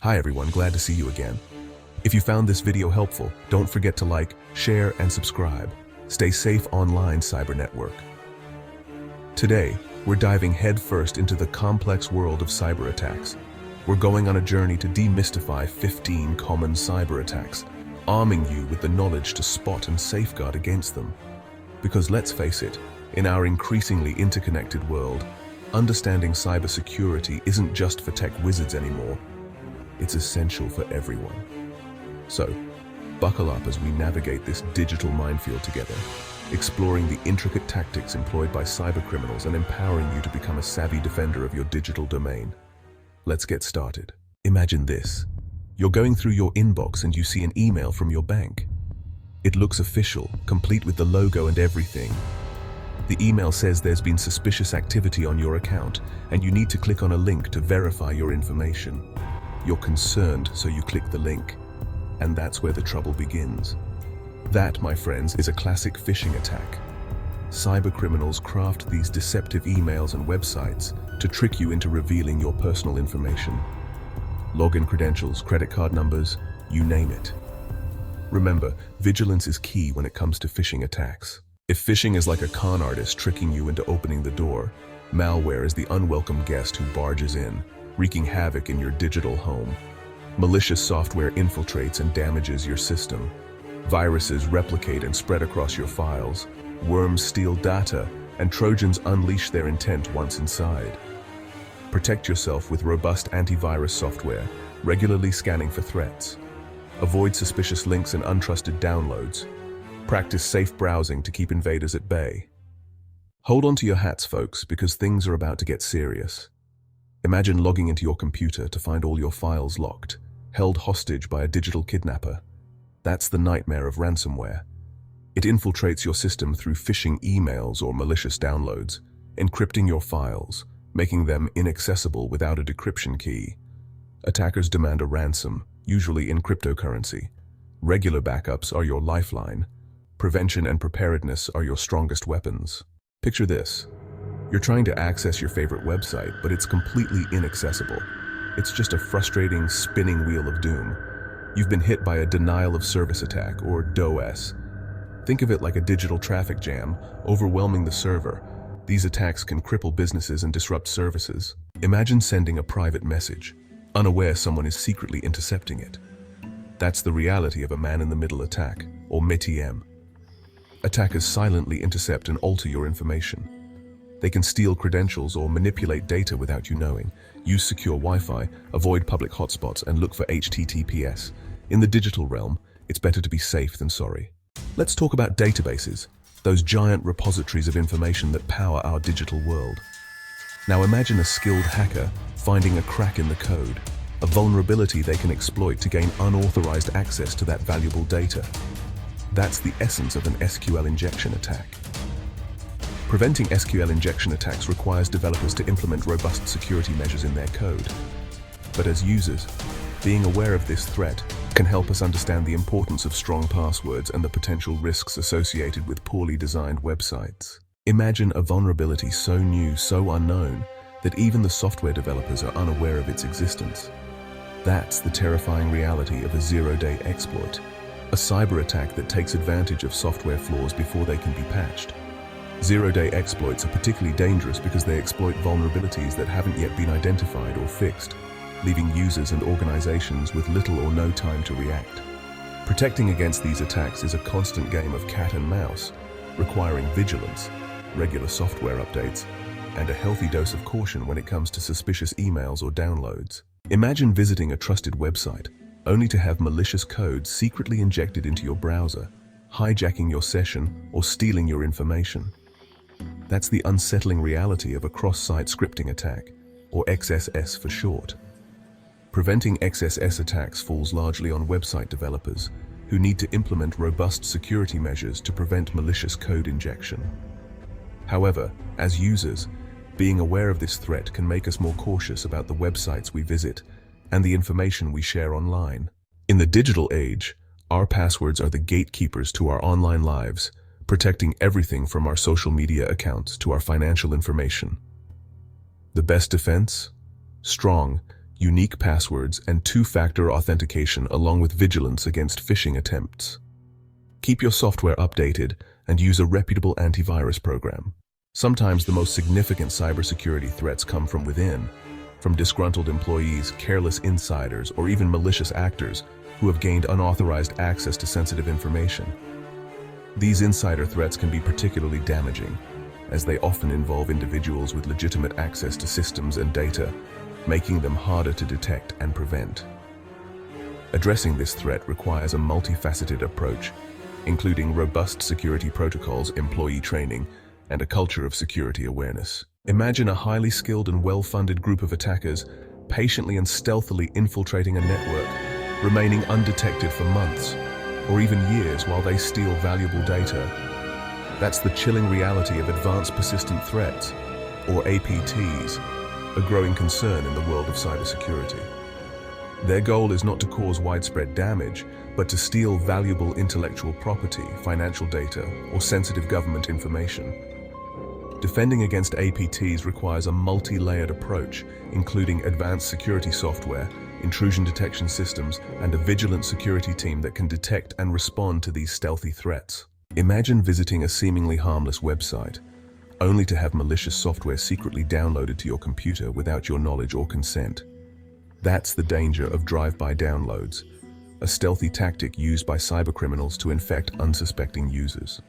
Hi everyone, glad to see you again. If you found this video helpful, don't forget to like, share, and subscribe. Stay safe online, cyber network. Today, we're diving headfirst into the complex world of cyber attacks. We're going on a journey to demystify 15 common cyber attacks, arming you with the knowledge to spot and safeguard against them. Because let's face it, in our increasingly interconnected world, understanding cybersecurity isn't just for tech wizards anymore. It's essential for everyone. So, buckle up as we navigate this digital minefield together, exploring the intricate tactics employed by cybercriminals and empowering you to become a savvy defender of your digital domain. Let's get started. Imagine this. You're going through your inbox and you see an email from your bank. It looks official, complete with the logo and everything. The email says there's been suspicious activity on your account and you need to click on a link to verify your information. You're concerned, so you click the link. And that's where the trouble begins. That, my friends, is a classic phishing attack. Cybercriminals craft these deceptive emails and websites to trick you into revealing your personal information. Login credentials, credit card numbers, you name it. Remember, vigilance is key when it comes to phishing attacks. If phishing is like a con artist tricking you into opening the door, malware is the unwelcome guest who barges in, wreaking havoc in your digital home. Malicious software infiltrates and damages your system. Viruses replicate and spread across your files. Worms steal data, and Trojans unleash their intent once inside. Protect yourself with robust antivirus software, regularly scanning for threats. Avoid suspicious links and untrusted downloads. Practice safe browsing to keep invaders at bay. Hold on to your hats, folks, because things are about to get serious. Imagine logging into your computer to find all your files locked, held hostage by a digital kidnapper. That's the nightmare of ransomware. It infiltrates your system through phishing emails or malicious downloads, encrypting your files, making them inaccessible without a decryption key. Attackers demand a ransom, usually in cryptocurrency. Regular backups are your lifeline. Prevention and preparedness are your strongest weapons. Picture this. You're trying to access your favorite website, but it's completely inaccessible. It's just a frustrating, spinning wheel of doom. You've been hit by a denial of service attack, or DOS. Think of it like a digital traffic jam, overwhelming the server. These attacks can cripple businesses and disrupt services. Imagine sending a private message, unaware someone is secretly intercepting it. That's the reality of a man-in-the-middle attack, or MITM. Attackers silently intercept and alter your information. They can steal credentials or manipulate data without you knowing. Use secure Wi-Fi, avoid public hotspots, and look for HTTPS. In the digital realm, it's better to be safe than sorry. Let's talk about databases, those giant repositories of information that power our digital world. Now imagine a skilled hacker finding a crack in the code, a vulnerability they can exploit to gain unauthorized access to that valuable data. That's the essence of an SQL injection attack. Preventing SQL injection attacks requires developers to implement robust security measures in their code. But as users, being aware of this threat can help us understand the importance of strong passwords and the potential risks associated with poorly designed websites. Imagine a vulnerability so new, so unknown, that even the software developers are unaware of its existence. That's the terrifying reality of a zero-day exploit, a cyber attack that takes advantage of software flaws before they can be patched. Zero-day exploits are particularly dangerous because they exploit vulnerabilities that haven't yet been identified or fixed, leaving users and organizations with little or no time to react. Protecting against these attacks is a constant game of cat and mouse, requiring vigilance, regular software updates, and a healthy dose of caution when it comes to suspicious emails or downloads. Imagine visiting a trusted website, only to have malicious code secretly injected into your browser, hijacking your session or stealing your information. That's the unsettling reality of a cross-site scripting attack, or XSS for short. Preventing XSS attacks falls largely on website developers, who need to implement robust security measures to prevent malicious code injection. However, as users, being aware of this threat can make us more cautious about the websites we visit and the information we share online. In the digital age, our passwords are the gatekeepers to our online lives, protecting everything from our social media accounts to our financial information. The best defense? Strong, unique passwords, and two-factor authentication along with vigilance against phishing attempts. Keep your software updated and use a reputable antivirus program. Sometimes the most significant cybersecurity threats come from within, from disgruntled employees, careless insiders, or even malicious actors who have gained unauthorized access to sensitive information. These insider threats can be particularly damaging, as they often involve individuals with legitimate access to systems and data, making them harder to detect and prevent. Addressing this threat requires a multifaceted approach, including robust security protocols, employee training, and a culture of security awareness. Imagine a highly skilled and well-funded group of attackers patiently and stealthily infiltrating a network, remaining undetected for months or even years while they steal valuable data. That's the chilling reality of advanced persistent threats, or APTs, a growing concern in the world of cybersecurity. Their goal is not to cause widespread damage, but to steal valuable intellectual property, financial data, or sensitive government information. Defending against APTs requires a multi-layered approach, including advanced security software, intrusion detection systems, and a vigilant security team that can detect and respond to these stealthy threats. Imagine visiting a seemingly harmless website, only to have malicious software secretly downloaded to your computer without your knowledge or consent. That's the danger of drive-by downloads, a stealthy tactic used by cybercriminals to infect unsuspecting users.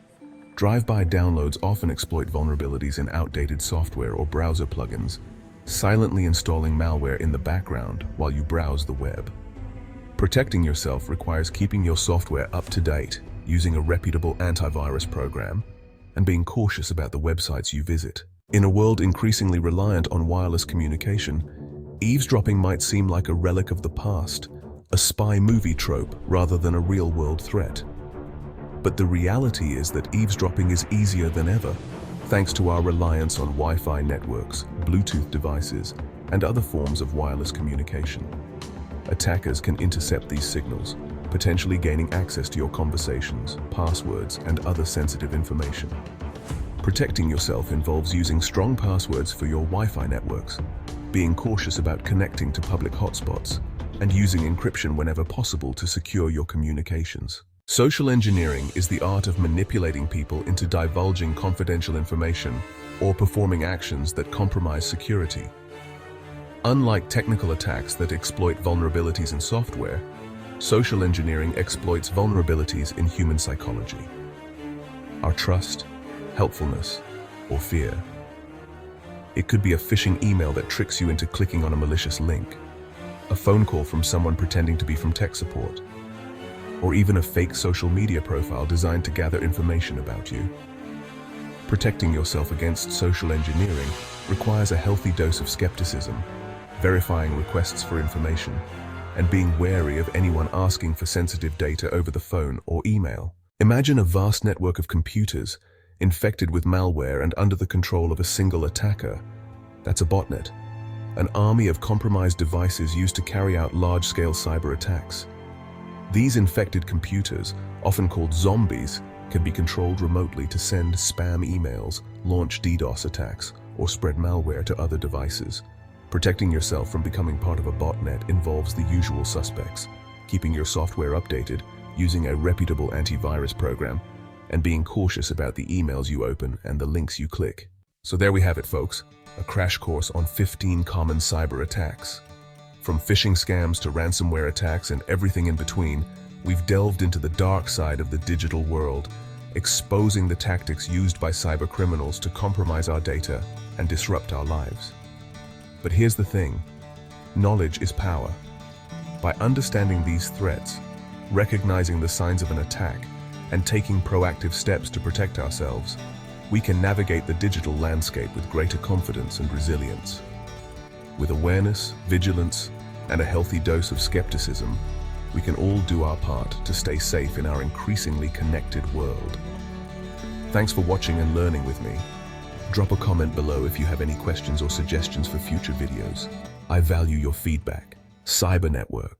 Drive-by downloads often exploit vulnerabilities in outdated software or browser plugins, silently installing malware in the background while you browse the web. Protecting yourself requires keeping your software up to date, using a reputable antivirus program, and being cautious about the websites you visit. In a world increasingly reliant on wireless communication, eavesdropping might seem like a relic of the past, a spy movie trope rather than a real-world threat. But the reality is that eavesdropping is easier than ever, thanks to our reliance on Wi-Fi networks, Bluetooth devices, and other forms of wireless communication. Attackers can intercept these signals, potentially gaining access to your conversations, passwords, and other sensitive information. Protecting yourself involves using strong passwords for your Wi-Fi networks, being cautious about connecting to public hotspots, and using encryption whenever possible to secure your communications. Social engineering is the art of manipulating people into divulging confidential information or performing actions that compromise security. Unlike technical attacks that exploit vulnerabilities in software, social engineering exploits vulnerabilities in human psychology. Our trust, helpfulness, or fear. It could be a phishing email that tricks you into clicking on a malicious link, a phone call from someone pretending to be from tech support, or even a fake social media profile designed to gather information about you. Protecting yourself against social engineering requires a healthy dose of skepticism, verifying requests for information, and being wary of anyone asking for sensitive data over the phone or email. Imagine a vast network of computers infected with malware and under the control of a single attacker. That's a botnet, an army of compromised devices used to carry out large-scale cyber attacks. These infected computers, often called zombies, can be controlled remotely to send spam emails, launch DDoS attacks, or spread malware to other devices. Protecting yourself from becoming part of a botnet involves the usual suspects, keeping your software updated, using a reputable antivirus program, and being cautious about the emails you open and the links you click. So there we have it, folks, a crash course on 15 common cyber attacks. From phishing scams to ransomware attacks and everything in between, we've delved into the dark side of the digital world, exposing the tactics used by cybercriminals to compromise our data and disrupt our lives. But here's the thing, knowledge is power. By understanding these threats, recognizing the signs of an attack, and taking proactive steps to protect ourselves, we can navigate the digital landscape with greater confidence and resilience. With awareness, vigilance, and a healthy dose of skepticism, we can all do our part to stay safe in our increasingly connected world. Thanks for watching and learning with me. Drop a comment below if you have any questions or suggestions for future videos. I value your feedback. Cyber Network.